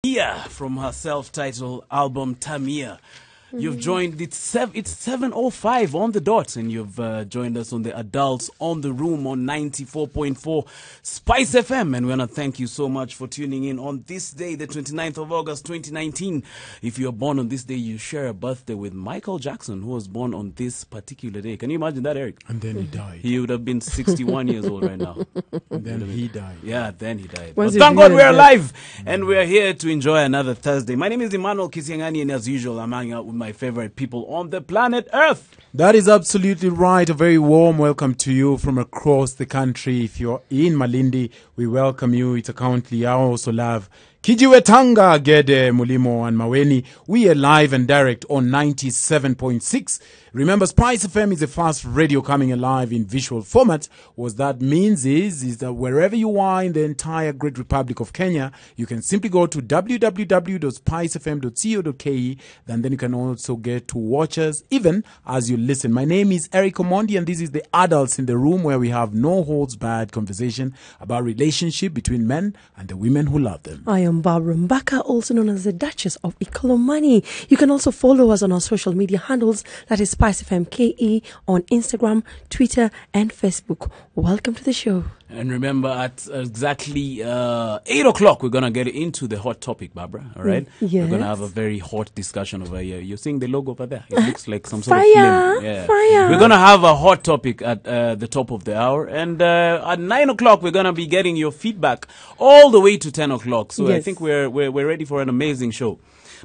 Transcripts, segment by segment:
Tamia from her self-titled album Tamia. You've joined, it's 7:05 on the dot, and you've joined us on the Adults on the Room on 94.4 Spice FM. And we want to thank you so much for tuning in on this day, the 29th of August, 2019. If you're born on this day, you share a birthday with Michael Jackson, who was born on this particular day. Can you imagine that, Eric? And then he died. He would have been 61 years old right now. And then he died. Yeah, then he died. But thank God we're alive, and we're here to enjoy another Thursday. My name is Emmanuel Kisiangani, and as usual, I'm hanging out with my favorite people on the planet Earth. That is absolutely right. A very warm welcome to you from across the country. If you're in Malindi, we welcome you. It's a country I also love. Kijiwetanga, Gede, Mulimo, and Maweni. We are live and direct on 97.6. Remember, Spice FM is the first radio coming alive in visual format. What that means is that wherever you are in the entire great Republic of Kenya, you can simply go to www.spicefm.co.ke, and then you can also get to watch us even as you listen. My name is Eric Omondi, and this is the Adults in the Room, where we have no holds barred conversation about relationship between men and the women who love them. I am Barbara Mbaka, also known as the Duchess of Ikolomani. You can also follow us on our social media handles, that is Spice FM KE, on Instagram, Twitter, and Facebook. Welcome to the show. And remember, at exactly 8 o'clock, we're going to get into the hot topic, Barbara. All right? Yes. We're going to have a very hot discussion over here. You're seeing the logo over there? It looks like some sort Fire, of film. Yeah. fire. We're going to have a hot topic at the top of the hour. And at 9 o'clock, we're going to be getting your feedback all the way to 10 o'clock. So I Yes. think we're ready for an amazing show.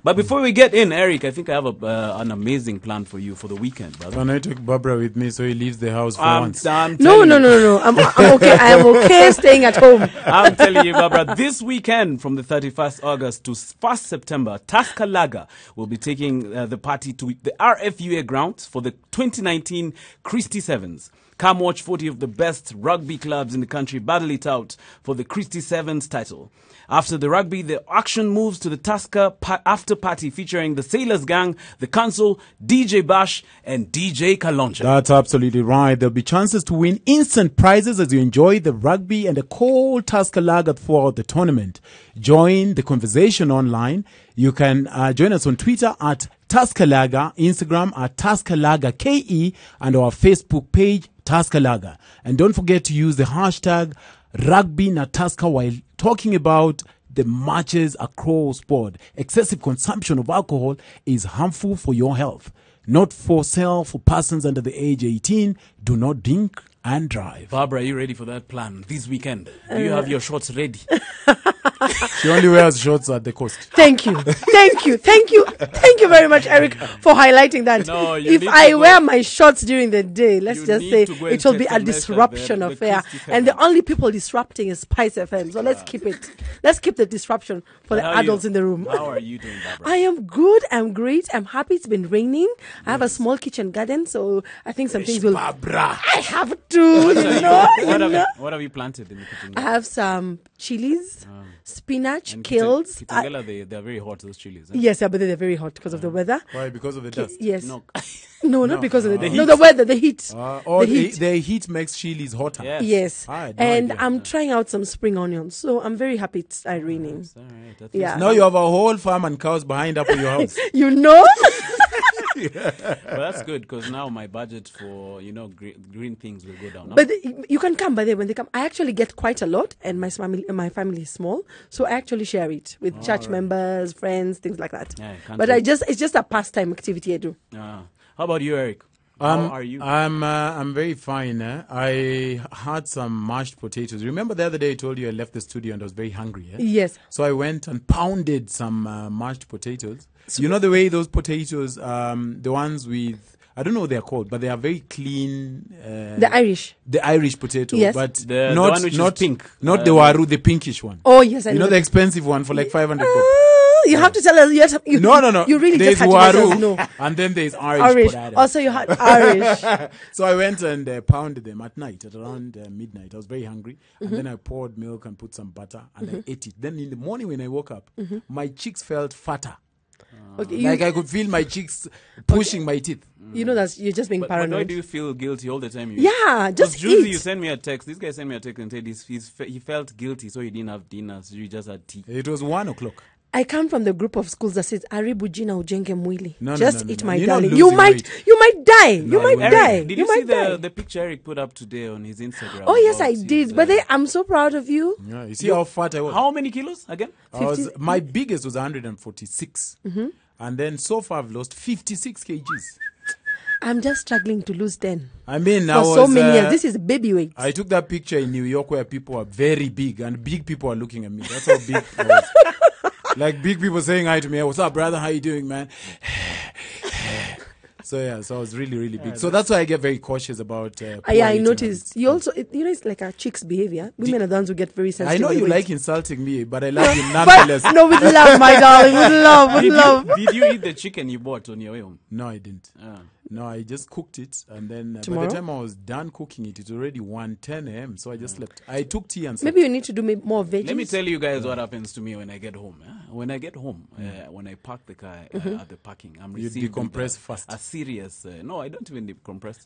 But before we get in, Eric, I think I have an amazing plan for you for the weekend, brother. Can I take Barbara with me so he leaves the house for once? I'm No. telling you. I'm okay. I am okay staying at home. I'm telling you, Barbara, this weekend from the 31st August to 1st September, Tusker Lager will be taking the party to the RFUA grounds for the 2019 Christie Sevens. Come watch 40 of the best rugby clubs in the country battle it out for the Christie Sevens title. After the rugby, the action moves to the Tusker after party featuring the Sailors Gang, the Council, DJ Bash, and DJ Kalonja. That's absolutely right. There'll be chances to win instant prizes as you enjoy the rugby and the cold Tusker Lager throughout the tournament. Join the conversation online. You can join us on Twitter at Tusker Lager, Instagram at Tusker Lager KE, and our Facebook page, Tusker Lager. And don't forget to use the hashtag RugbyNatusker while talking about the matches across board. Excessive consumption of alcohol is harmful for your health. Not for sale for persons under the age 18. Do not drink and drive. Barbara, are you ready for that plan this weekend? Do you have your shorts ready? She only wears shorts at the coast. Thank you very much, Eric, for highlighting that. No, you if need I to wear go- my shorts during the day, let's You just need say to go and it will be check a and measure disruption the affair. Christie And the Sevens. only people disrupting is Spice FM. So let's keep it. Let's keep the disruption for the How adults you- in the room. How are you doing, Barbara? I am good. I'm great. I'm happy. It's been raining. I have a small kitchen garden, so I think some things will. Barbara. I have to, What have you planted in the kitchen? I have some chilies, spinach, And kills. Kitengela, they're very hot, those chilies. Eh? Yes, but they're very hot because of the weather. Why? Because of the dust? Yes. No. No, not because of the heat. no, the weather, the heat. The heat. heat makes chilies hotter. Yes. Yes. I had no And idea. I'm trying out some spring onions, so I'm very happy it's raining. All right. That Yeah. Now you have a whole farm and cows behind up in your house. You know? Well, that's good because now my budget for green things will go down. No? But you can come by there when they come. I actually get quite a lot, and my family is small, so I actually share it with church members, friends, things like that. Yeah, can't But wait. it's just a pastime activity I do. How about you, Eric? How are you? I'm very fine. I had some mashed potatoes. Remember the other day I told you I left the studio and I was very hungry. Yes. So I went and pounded some mashed potatoes. You know the way those potatoes, the ones with, I don't know what they're called, but they are very clean. The Irish. The Irish potato, Yes. but The not one which is not pink. not the waru, the pinkish one. Oh yes, I You know the expensive one for like 500 bucks. You have to tell us. You No. You really There's just had to let us waru, know. and then there's Irish Irish. potato. Also, you had Irish. So I went and pounded them at night, at around midnight. I was very hungry. And then I poured milk and put some butter and I ate it. Then in the morning when I woke up, my cheeks felt fatter. Okay, Like I could feel my cheeks pushing my teeth. you know that you're just being But why paranoid. do you feel guilty all the time? Yeah, just Juicy, eat. you sent me a text. This guy sent me a text and said he felt guilty, so he didn't have dinner. So he just had tea. It was 1 o'clock. I come from the group of schools that says Aribu jina ujenge mwili. No, Just no, eat no. my You're not darling. losing You might die. You might Eric, die. Did You you see might die. the picture Eric put up today on his Instagram? Oh yes, about I did. his, But I'm so proud of you. Yeah, you see how fat I was? how many kilos again? My biggest was 146. And then so far I've lost 56 kgs. I'm just struggling to lose 10. I mean, For so many years. This is baby weight. I took that picture in New York where people are very big and big people are looking at me. That's how big I was. Like big people saying hi to me. What's up, brother? How you doing, man? So I was really, really big. So that's why I get very cautious about. I noticed. You also, it's like a chick's behavior. Women are the ones who get very I sensitive. know you with like insulting me, but I love you nonetheless. no, with love, my darling. With love, with love. Did you eat the chicken you bought on your way home? No, I didn't. No, I just cooked it, and then by Tomorrow? the time I was done cooking it, it's already 1:10 a.m. So I just slept. I took tea and slept. Maybe you need to do more veggies. Let me tell you guys what happens to me when I get home. When I get home, when I park the car at the parking, I'm You received with decompress fast. a serious. No, I don't even decompress.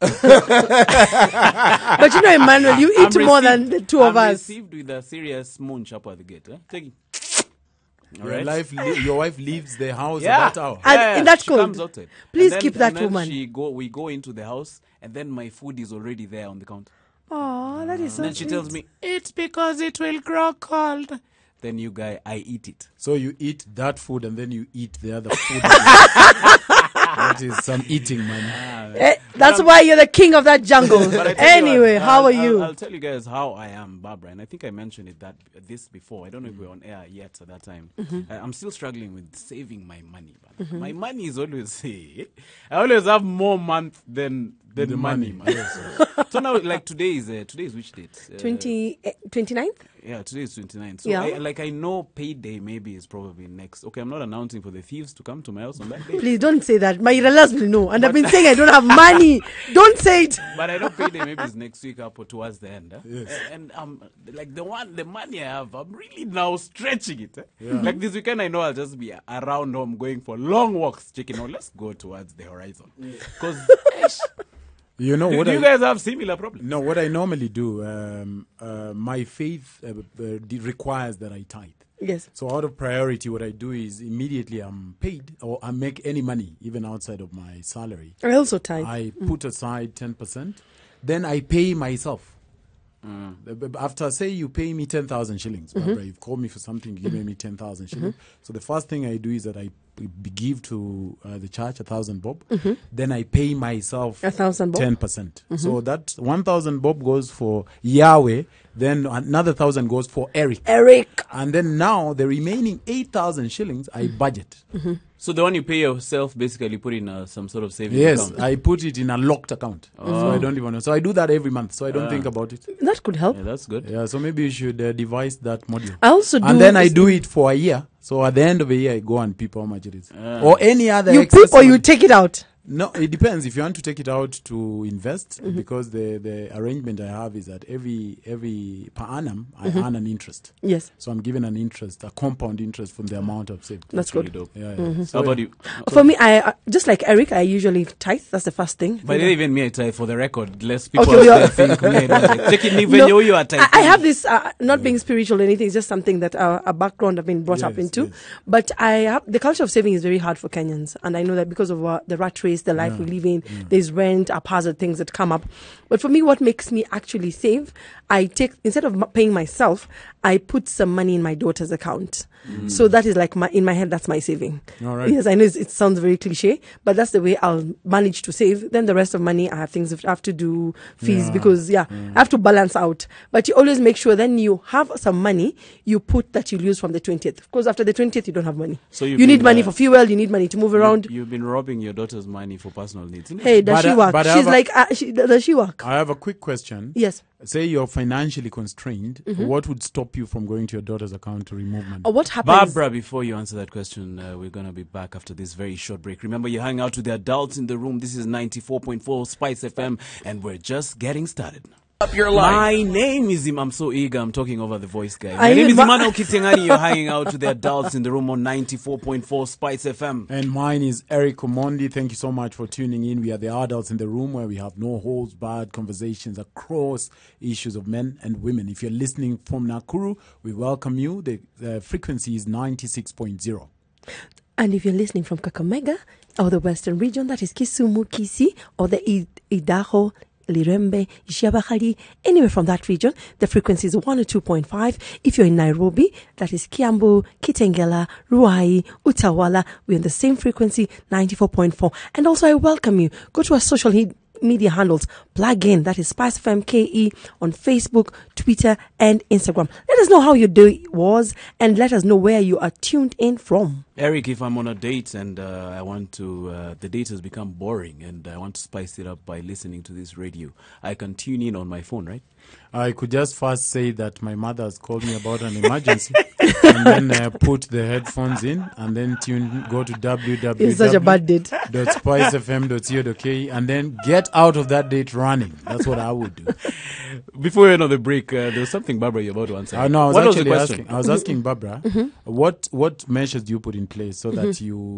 But you know, Emmanuel, you eat more than the two of I'm us. received with a serious munch up at the gate. Take it. All Your, right. your wife leaves the house Yeah. at that hour. And in that she cold. comes outside. Please And then- keep that and then woman. We go into the house, and then my food is already there on the counter. Oh, that is so And then she sweet. tells me, it's because it will grow cold. Then you guy, I eat it. So you eat that food and then you eat the other food. That is some eating, man. That's why you're the king of that jungle. But I tell you Anyway, what, how are I'll- you? I'll tell you guys how I am, Barbara, and I think I mentioned this before. I don't know if we're on air yet at that time. I'm still struggling with saving my money. My money is always I always have more month than the money. Man. So now, like today is which date? 29th? Yeah, today is 29th. So Yeah. I know payday maybe is probably next. Okay, I'm not announcing for the thieves to come to my house on that day. Please don't say that. My relatives will know. And I've been saying I don't have money. Don't say it. But I know payday maybe is next week up or towards the end. Yes. And like the money I have, I'm really now stretching it. Like this weekend, I know I'll just be around home going for long walks, checking out. Let's go towards the horizon. Because You know do what you guys have similar problems? No, what I normally do, my faith requires that I tithe. Yes. So out of priority, what I do is immediately I'm paid or I make any money, even outside of my salary. I also tithe. I put aside 10%. Then I pay myself. After, say, you pay me 10,000 shillings, Barbara, you've called me for something, you've given me 10,000 shillings. So the first thing I do is that I give to the church 1,000 bob. Then I pay myself 1,000 bob. 10%. So that 1,000 bob goes for Yahweh. Then another 1,000 goes for Eric. And then now the remaining 8,000 shillings I budget. So the one you pay yourself, basically put in some sort of savings Yes, account. I put it in a locked account. So I don't even know. So I do that every month. So I don't think about it. That could help. Yeah, that's good. Yeah, so maybe you should devise that module. I also do. And then I do it for a year. So at the end of the year, I go and peep how much it is. Or any other You excess peep or you money. take it out. No, it depends. If you want to take it out to invest, because the arrangement I have is that every per annum, I earn an interest. Yes. So I'm given an interest, a compound interest from the amount I've saved. That's Really good. dope. Yeah. How about you? For me, I just like Eric, I usually tithe. That's the first thing. But even me, I tithe for the record. Less people Okay, yeah. think me. I don't tithe. Take it, even No, you are tithing. I have this, not being spiritual or anything, it's just something that a background I've been brought up Yes, into. yes. But the culture of saving is very hard for Kenyans. And I know that because of the rat race, the life we live in, there's rent, haphazard things that come up. But for me, what makes me actually save, I take, instead of paying myself, I put some money in my daughter's account. So that is like in my head, that's my saving. All right. Yes, I know it sounds very cliche, but that's the way I'll manage to save. Then the rest of money, I have things I have to do, fees, because I have to balance out. But you always make sure then you have some money you put that you'll use from the 20th. Of course, after the 20th, you don't have money. So you need money for fuel, you need money to move around. You've been robbing your daughter's money for personal needs. Isn't it? Hey, does But, she uh, work? but I She's have a- like, does she work? I have a quick question. Yes. Say you're financially constrained. What would stop you from going to your daughter's account to remove money? What happens? Barbara, before you answer that question, we're going to be back after this very short break. Remember, you hang out with the adults in the room. This is 94.4 Spice FM, and we're just getting started. Up your life. My name is I'm so eager. I'm talking over the voice guy. My I name need is ma- Emmanuel Kitengani. You're hanging out with the adults in the room on 94.4 Spice FM. And mine is Eric Omondi. Thank you so much for tuning in. We are the adults in the room where we have no holds barred conversations across issues of men and women. If you're listening from Nakuru, we welcome you. The frequency is 96.0. And if you're listening from Kakamega or the Western region, that is Kisumu, Kisi, or the Idaho, Lirembe, Ishiabahari, anywhere from that region, the frequency is 102.5. If you're in Nairobi, that is Kiambu, Kitengela, Ruai, Utawala, we're on the same frequency, 94.4. And also I welcome you. Go to our social media handles, plug in, that is Spice FM KE on Facebook, Twitter, and Instagram. Let us know how your day was and let us know where you are tuned in from. Eric, if I'm on a date and I want to, the date has become boring and I want to spice it up by listening to this radio, I can tune in on my phone, right? I could just first say that my mother has called me about an emergency and then put the headphones in and then go to It's such a bad date. www.spicefm.co.ke and then get out of that date running. That's what I would do. Before we went on the break, there was something, Barbara, you're about to answer. No, I was What actually the question? asking. I was asking Barbara, what measures do you put in place so that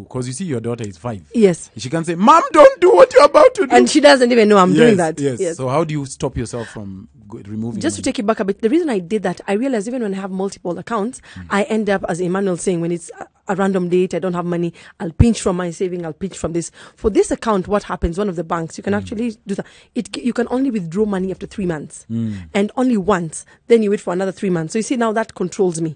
because you see your daughter is 5. Yes. She can say, "Mom, don't do what you're about to do." And she doesn't even know I'm doing that. Yes. So how do you stop yourself from removing Just to money? take it back a bit, the reason I did that, I realized even when I have multiple accounts, I end up, as Emmanuel saying, when it's a random date, I don't have money, I'll pinch from my saving, I'll pinch from this. For this account, what happens, one of the banks, you can actually do that. You can only withdraw money after 3 months and only once. Then you wait for another 3 months. So you see, now that controls me.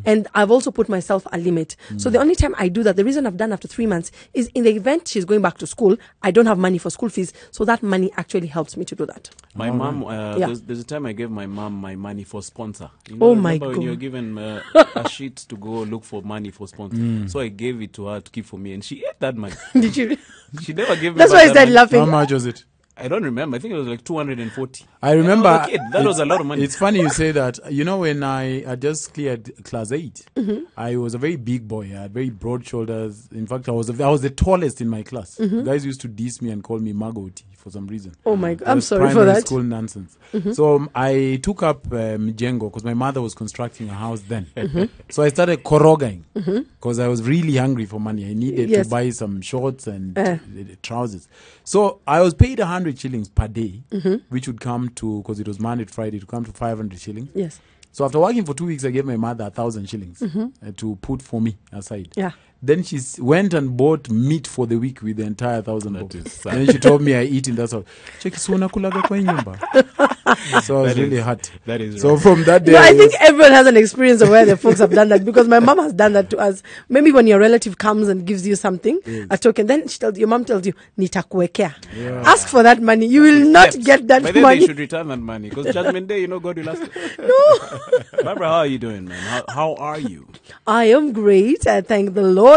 And I've also put myself a limit. So the only time I do that, the reason I've done after 3 months is in the event she's going back to school, I don't have money for school fees. So that money actually helps me to do that. My mom, Yeah. there's a time I gave my mom my money for sponsor. You Oh my remember when God. you were given a sheet to go look for money for sponsor? So I gave it to her to keep for me and she ate that money. Did you? She never gave me That's back why I that started money. laughing. How much was it? I don't remember. I think it was like 240. I remember. I was a kid. That was a lot of money. It's funny you say that. You know, when I just cleared class 8, I was a very big boy. I had very broad shoulders. In fact, I was the tallest in my class. Guys used to diss me and call me Magoti for some reason. Oh my God. That I'm was sorry for primary that. school nonsense. So I took up Mjengo because my mother was constructing a house then. So I started korogaing because I was really hungry for money. I needed Yes. to buy some shorts and trousers. So I was paid 100 shillings per day, which would come to, because it was Monday to Friday, to come to 500 shillings. Yes. So after working for 2 weeks, I gave my mother 1,000 shillings to put for me aside. Yeah. Then she went and bought meat for the week with the entire 1,000 That bob. is sad. And then she told me I eat in that house. Cheki, so unakulaga kwa hii nyumba. So I was That really is- hurt. that is So right. from that day, No, I was- think everyone has an experience of where the folks have done that because my mom has done that to us. Maybe when your relative comes and gives you something, a token, then your mom tells you, nitakuwekea. Ask for that money. You will not Steps. get that But then money. they should return that money because Judgment Day, God will ask. No. Barbara, how are you doing, man? How are you? I am great. I thank the Lord.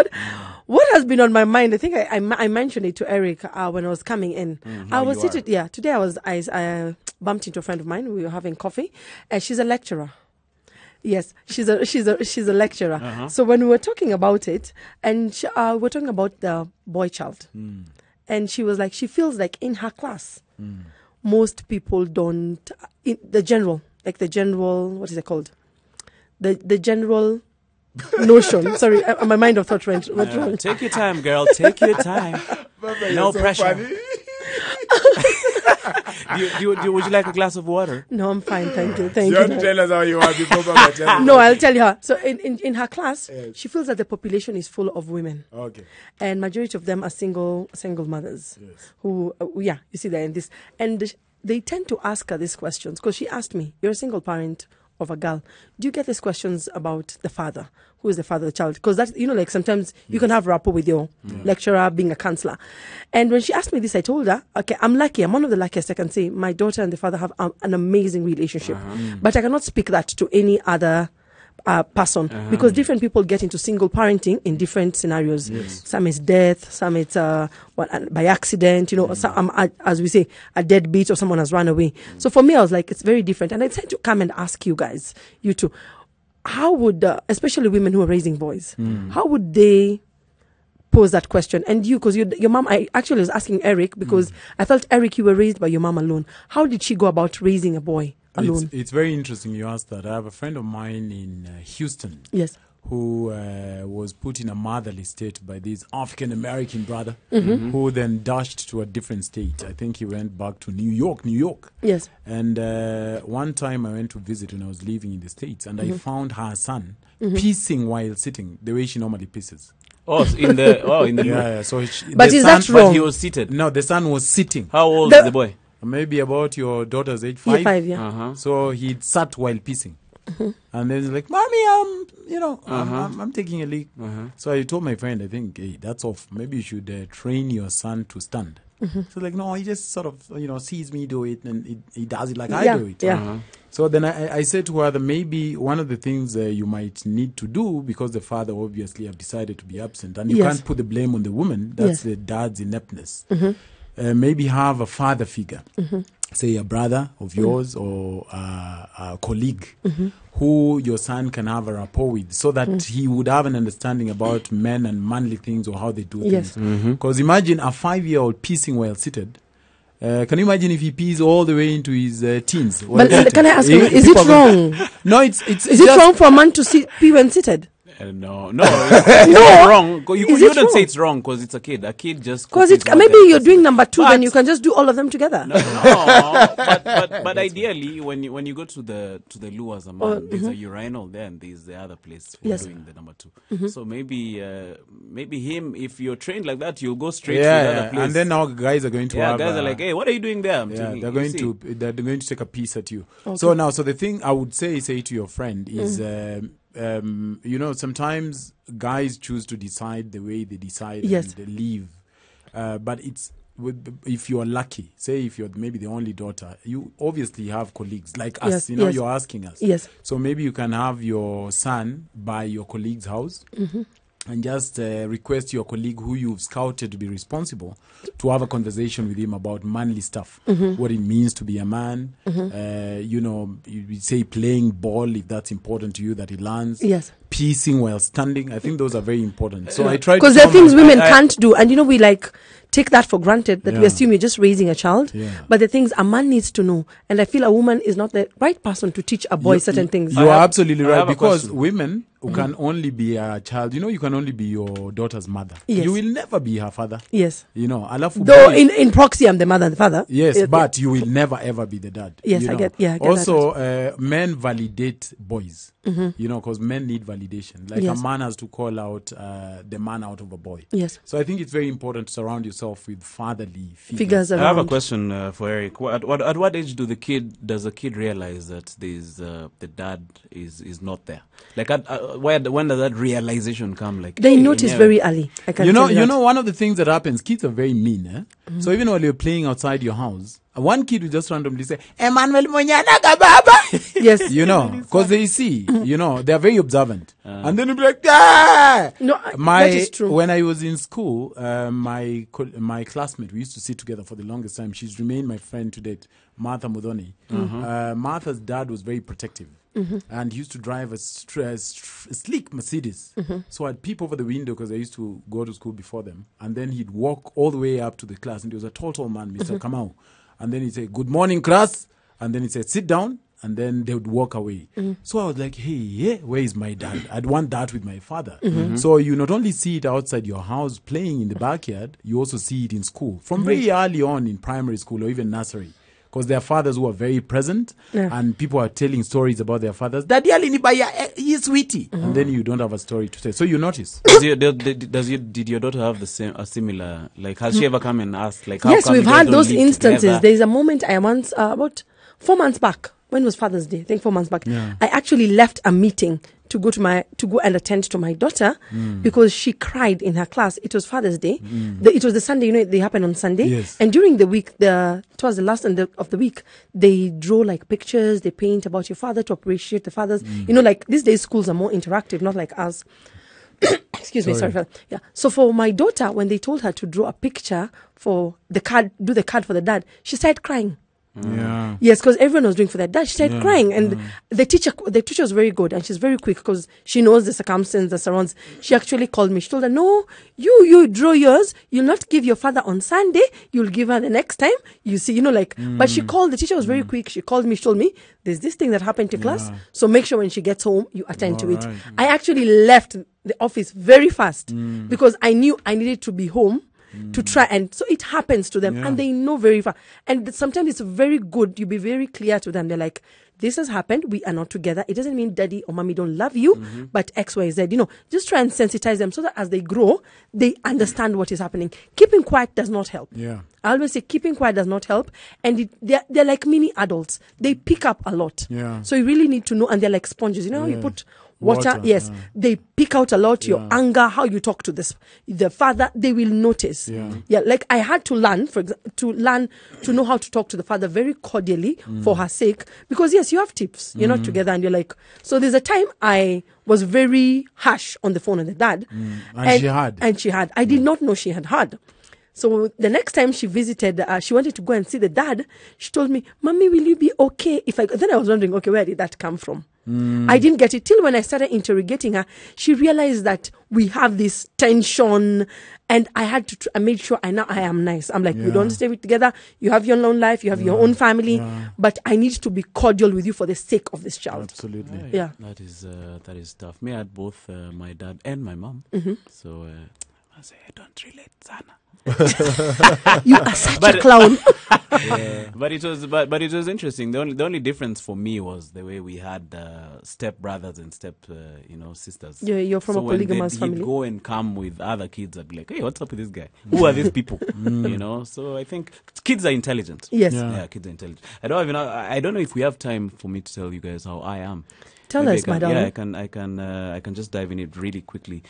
What has been on my mind? I think I mentioned it to Eric when I was coming in. I was seated. Yeah, today I bumped into a friend of mine. We were having coffee. She's a lecturer. Yes, she's a lecturer. So when we were talking about it, and we're talking about the boy child, and she was like, she feels like in her class, most people don't. In the general, what is it called? The general notion. Sorry, my mind of thought went wrong. Take your time, girl. Take your time. No pressure. Would you like a glass of water? No, I'm fine. Thank you. Thank You have to you. tell us how you are before Baba tells us. No, I'll tell you her. So in her class, she feels that the population is full of women. Okay. And majority of them are single mothers who, you see that in this. And they tend to ask her these questions because she asked me, you're a single parent of a girl. Do you get these questions about the father? Who is the father of the child? Because that's, like sometimes you can have rapport with your lecturer being a counselor. And when she asked me this, I told her, okay, I'm lucky. I'm one of the luckiest I can say. My daughter and the father have an amazing relationship. But I cannot speak that to any other person because different people get into single parenting in different scenarios. Some is death, some it's by accident, some, as we say, a deadbeat or someone has run away. So for me, I was like, it's very different. And I decided to come and ask you guys, you two, how would, especially women who are raising boys, how would they pose that question. And you, because your mom, I actually was asking Eric because I felt, Eric, you were raised by your mom alone. How did she go about raising a boy alone? It's very interesting you asked that. I have a friend of mine in Houston. Yes. Who was put in a motherly state by this African-American brother who then dashed to a different state. I think he went back to New York. Yes. And one time I went to visit when I was living in the States, and I found her son pissing while sitting, the way she normally pisses. Oh, in the Yeah. So but is that wrong? But he was seated. No, the son was sitting. How old is the boy? Maybe about your daughter's age, 5. 5, yeah. So he sat while pissing. And then he's like, Mommy, I'm taking a leak. So I told my friend, I think, hey, that's off. Maybe you should train your son to stand. So like, no, he just sort of, sees me do it and he does it like I do it. Yeah. So then I said to her that maybe one of the things you might need to do, because the father obviously have decided to be absent, and you can't put the blame on the woman, that's the dad's ineptness. Maybe have a father figure. Say a brother of yours or a colleague who your son can have a rapport with, so that he would have an understanding about men and manly things or how they do things. Because imagine a 5-year-old pissing while seated. Can you imagine if he pees all the way into his teens? But can I ask you, is it wrong? No, it's Is it wrong for a man to pee when seated? No, it's not wrong. You wouldn't say it's wrong because it's a kid. A kid just because it's maybe you're doing number 2, then you can just do all of them together. No, but ideally, when you go to the loo as a man, there's a urinal there, and there's the other place for doing the number 2. So maybe him, if you're trained like that, you'll go straight to the other place. And then now guys are going to have, guys are like, hey, what are you doing there? They're going to take a piece at you. Okay. So the thing I would say to your friend is. Sometimes guys choose to decide the way they decide and they leave. But if you're lucky, say if you're maybe the only daughter, you obviously have colleagues like us. You're asking us. Yes. So maybe you can have your son by your colleague's house. And just request your colleague who you've scouted to be responsible to have a conversation with him about manly stuff, what it means to be a man. You say playing ball, if that's important to you, that he learns. Yes. Pissing while standing. I think those are very important. So I try to, because there are things women can't do, and we like take that for granted, that we assume you're just raising a child. But the things a man needs to know, and I feel a woman is not the right person to teach a boy certain things. You are absolutely right, because women who can only be a child, you can only be your daughter's mother. Yes. You will never be her father. Yes. Though in proxy I'm the mother and the father. Yes, but you will never ever be the dad. Yes, I get also, that. men validate boys. Because men need validation. Like a man has to call out the man out of a boy. Yes. So I think it's very important to surround yourself with fatherly figures. I have a question for Eric. At what age does a kid realize that the dad is not there? Like when does that realization come? Like they notice very early. I can tell you one of the things that happens, kids are very mean. So even while you're playing outside your house, one kid will just randomly say, Emmanuel Munyana Baba. Yes. Because they see, they are very observant. And then you'll be like, ah! No, that is true. When I was in school, my classmate, we used to sit together for the longest time. She's remained my friend to date, Martha Mudhoni. Martha's dad was very protective. And he used to drive a sleek Mercedes. So I'd peep over the window because I used to go to school before them. And then he'd walk all the way up to the class. And he was a tall man, Mr. Kamau. And then he'd say, good morning, class. And then he'd say, sit down. And then they would walk away. So I was like, hey, where is my dad? I'd want that with my father. So you not only see it outside your house playing in the backyard, you also see it in school. From very early on in primary school or even nursery. Because there are fathers who are very present, and people are telling stories about their fathers. Daddy Alinibaya, he's witty. And then you don't have a story to tell. So you notice. Did your daughter have a similar, like, has she ever come and asked, like, how yes, come we've you guys had don't those live instances. together? There's a moment I once, about 4 months back, when was Father's Day? I think 4 months back. I actually left a meeting to go and attend to my daughter because she cried in her class. It was Father's Day. It was the Sunday, they happen on Sunday. Yes. And during the week, towards the last end of the week, they draw like pictures, they paint about your father to appreciate the fathers. Like these days schools are more interactive, not like us. Excuse me, sorry. Yeah. So for my daughter, when they told her to draw a picture for the card, do the card for the dad, she started crying. Yeah. Yes, because everyone was doing for that dad. She started crying, and the teacher was very good, and she's very quick because she knows the circumstance that surrounds. She actually called me. She told her, "No, you draw yours. You'll not give your father on Sunday. You'll give her the next time. You see, But she called. The teacher was very quick. She called me. She told me, "There's this thing that happened to class. So make sure when she gets home, you attend to it." I actually left the office very fast because I knew I needed to be home. To try, and so it happens to them, and they know very fast. And sometimes it's very good. You be very clear to them. They're like, "This has happened. We are not together. It doesn't mean daddy or mommy don't love you, but X, Y, Z. Just try and sensitize them so that as they grow, they understand what is happening. Keeping quiet does not help. Yeah. I always say keeping quiet does not help, and they're like mini adults. They pick up a lot. Yeah. So you really need to know, and they're like sponges. You know how you put water, yes. They pick out a lot, your anger, how you talk to the father, they will notice. Yeah, like I had to learn, for example, to know how to talk to the father very cordially for her sake. Because yes, you have tips. You're not together and you're like, so there's a time I was very harsh on the phone with the dad. And she had. I did not know she had had. So the next time she visited, she wanted to go and see the dad. She told me, "Mommy, will you be okay if I go?" Then I was wondering, okay, where did that come from? I didn't get it till when I started interrogating her. She realized that we have this tension, and I had to I made sure I am nice. I'm like, we don't stay together. You have your own life. You have your own family. But I need to be cordial with you for the sake of this child. Absolutely. Yeah. That is tough. Me, I had both my dad and my mom. So I say, I don't relate, Sana. You are such a clown. But it was interesting. The only difference for me was the way we had step brothers and step sisters. Yeah, you're from a polygamous family. He'd go and come with other kids. I'd be like, "Hey, what's up with this guy? Who are these people?" So I think kids are intelligent. Yes, yeah, kids are intelligent. I don't know if we have time for me to tell you guys how I am. Tell us, madam. Yeah, I can just dive in it really quickly.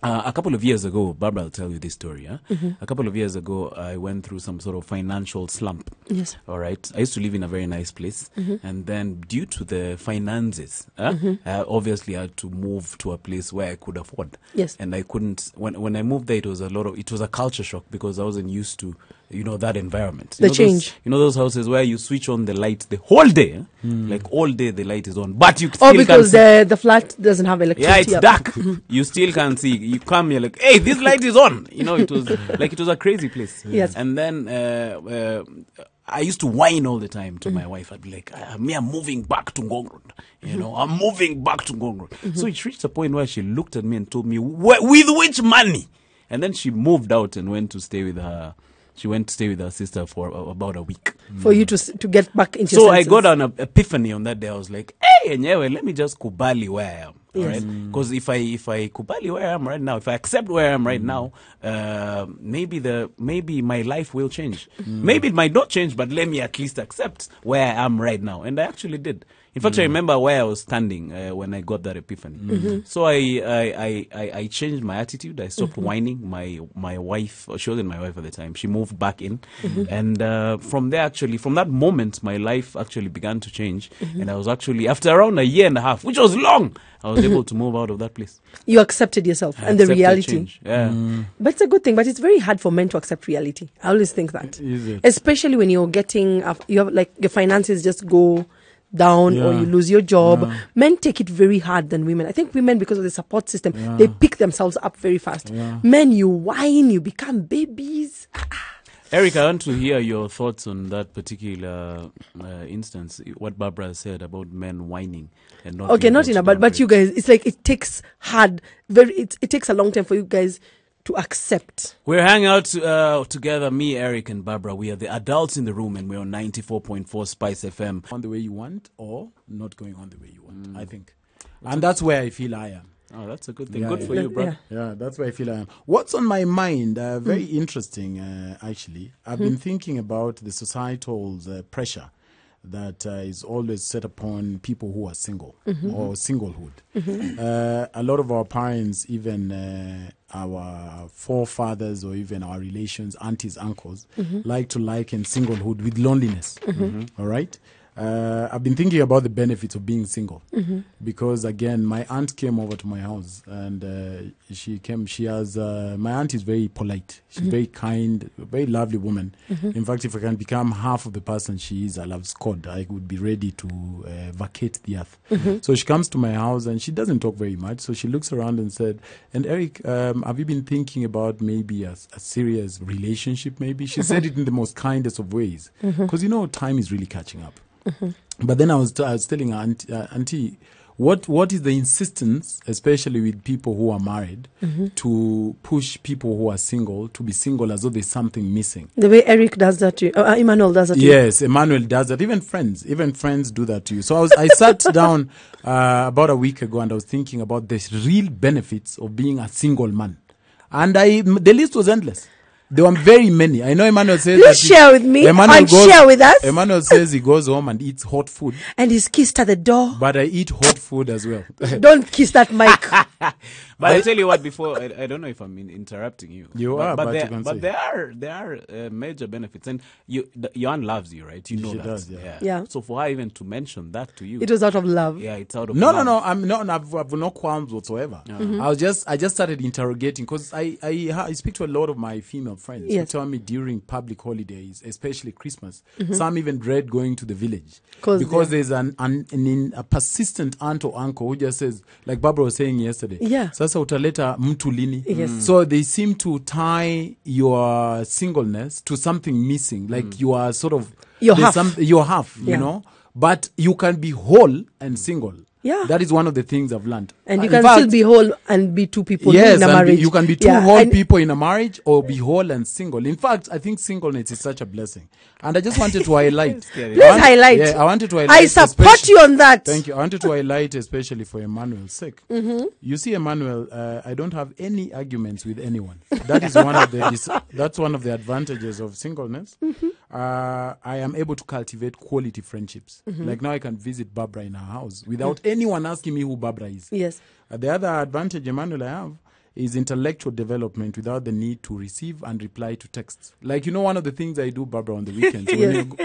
A couple of years ago, Barbara will tell you this story. A couple of years ago, I went through some sort of financial slump. Yes. All right. I used to live in a very nice place. And then due to the finances, I obviously had to move to a place where I could afford. Yes. And I couldn't, when I moved there, it was a culture shock because I wasn't used to, that environment. Change. Those houses where you switch on the light the whole day. Like all day the light is on. But you still because can't see. the flat doesn't have electricity. Yeah, it's dark. You still can't see. You come, you're like, "Hey, this light is on." It was a crazy place. Yes. And then I used to whine all the time to my wife. I'd be like, I'm moving back to Ngong Road. I'm moving back to Ngong Road. So it reached a point where she looked at me and told me, with which money? And then she moved out and went to stay with her. She went to stay with her sister for about a week. For you to get back into your senses. I got an epiphany on that day. I was like, "Hey, Nyewe, let me just kubali where I am." Yes. Right? Because if I kubali where I am right now, if I accept where I am right now, maybe my life will change. Maybe it might not change, but let me at least accept where I am right now. And I actually did. In fact, I remember where I was standing when I got that epiphany. So I changed my attitude. I stopped whining. My wife, she wasn't my wife at the time, she moved back in. And from that moment, my life actually began to change. And I was actually, after around a year and a half, which was long, I was able to move out of that place. You accepted yourself and the reality. Change. Yeah. But it's a good thing. But it's very hard for men to accept reality. I always think that. Is it? Especially when you're getting, you have like your finances just go down or you lose your job. Men take it very hard than women. I think women, because of the support system, they pick themselves up very fast. Men, you whine, you become babies. Eric, I want to hear your thoughts on that particular instance, what Barbara said about men whining and not. Okay, not in a bad, but you guys, it's like it takes it takes a long time for you guys to accept. We're hanging out together, me, Eric, and Barbara. We are the adults in the room, and we're on 94.4 Spice FM. On the way you want or not going on the way you want, I think. And that's where I feel I am. Oh, that's a good thing. Good for you, bro. Yeah, that's where I feel I am. What's on my mind, very interesting, actually. I've been thinking about the societal pressure that is always set upon people who are single or singlehood. A lot of our parents, even our forefathers or even our relations, aunties, uncles, like to liken singlehood with loneliness. All right? I've been thinking about the benefits of being single because, again, my aunt came over to my house and she came. She has my aunt is very polite. She's very kind, very lovely woman. In fact, if I can become half of the person she is, I love Scott. I would be ready to vacate the earth. So she comes to my house and she doesn't talk very much. So she looks around and said, "And Eric, have you been thinking about maybe a serious relationship? Maybe?" She said it in the most kindest of ways because time is really catching up. But then I was telling her, Auntie, what is the insistence, especially with people who are married, to push people who are single to be single as though there's something missing? The way Eric does that to you, Emmanuel does that to you. Yes, Emmanuel does that. Even friends do that to you. So I sat down about a week ago and I was thinking about the real benefits of being a single man, and the list was endless. There were very many. I know Emmanuel says Please share with me share with us. Emmanuel says he goes home and eats hot food. And he's kissed at the door. But I eat hot food as well. Don't kiss that mic. But I tell you what, before I don't know if I'm interrupting you. You but, are, but, but there, you can but say. there are major benefits, and your aunt loves you, right? You know She that. does, yeah. Yeah. So for her even to mention that to you, It was out of love. yeah, it's out of No. love. I'm not. I've no qualms whatsoever. I just started interrogating because I speak to a lot of my female friends who Yes. tell me during public holidays, especially Christmas, some even dread going to the village 'Cause because there's a persistent aunt or uncle who just says, like Barbara was saying yesterday, Yeah. sasa utaleta mtu lini? Yes. So they seem to tie your singleness to something missing, like you are sort of You're there's half. you're half, Yeah. but you can be whole and single. Yeah. That is one of the things I've learned. And you In can fact, still be whole and be two people yes, in a and marriage. you can be two Yeah, whole and- people in a marriage or be whole and single. In fact, I think singleness is such a blessing. And I just wanted to highlight. Scary. Please highlight. Yeah, I wanted to highlight. I support especially- you on that. Thank you. I wanted to highlight, especially for Emmanuel's sake. You see, Emmanuel, I don't have any arguments with anyone. That is that's one of the advantages of singleness. I am able to cultivate quality friendships. Like now, I can visit Barbara in her house without anyone asking me who Barbara is. Yes. The other advantage, Emmanuel, I have is intellectual development without the need to receive and reply to texts. Like, one of the things I do, Barbara, on the weekends,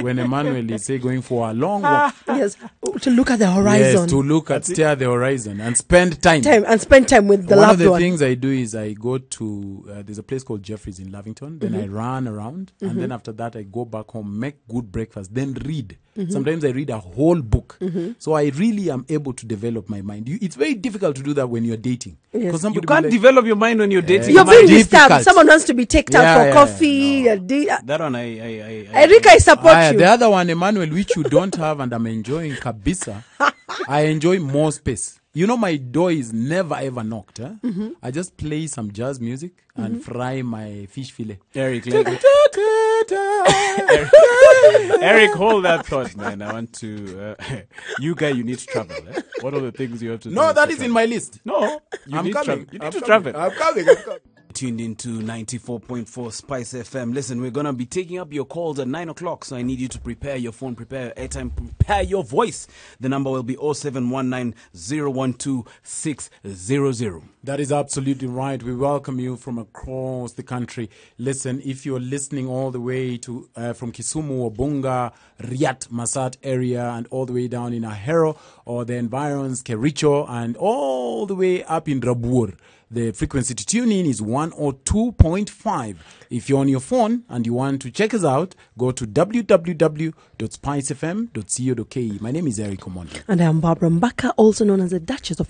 when Emmanuel is, say, going for a long walk, Yes. To look at the horizon. yes, to look at, stare the horizon and spend time. And spend time with the One of loved the one. things I do is I go to, there's a place called Jeffrey's in Lavington, then I run around, and then after that I go back home, make good breakfast, then read. Sometimes I read a whole book. So I really am able to develop my mind. It's very difficult to do that when you're dating. Yes. 'Cause You somebody can't will develop your mind when you're dating. You're being difficult. disturbed. Someone wants to be taken out for coffee. That one, Eric, I support you. The other one, Emmanuel, which you don't have and I'm enjoying kabisa, I enjoy more space. My door is never ever knocked. I just play some jazz music and fry my fish fillet. Eric, Eric, hold that thought, man. I want to. You need to travel. What are the things you have to do? No, that is in my list. No, you I'm need coming. to travel. I'm coming. Tuned into 94.4 Spice FM. Listen, we're going to be taking up your calls at 9 o'clock, so I need you to prepare your phone, prepare your airtime, prepare your voice. The number will be 0719-012-600. That is absolutely right. We welcome you from across the country. Listen, if you're listening all the way to from Kisumu, Obunga, Riat, Masat area, and all the way down in Ahero or the environs, Kericho, and all the way up in Rabur, the frequency to tune in is 102.5. If you're on your phone and you want to check us out, go to www.spicefm.co.ke. My name is Eric Omondi. And I'm Barbara Mbaka, also known as the Duchess of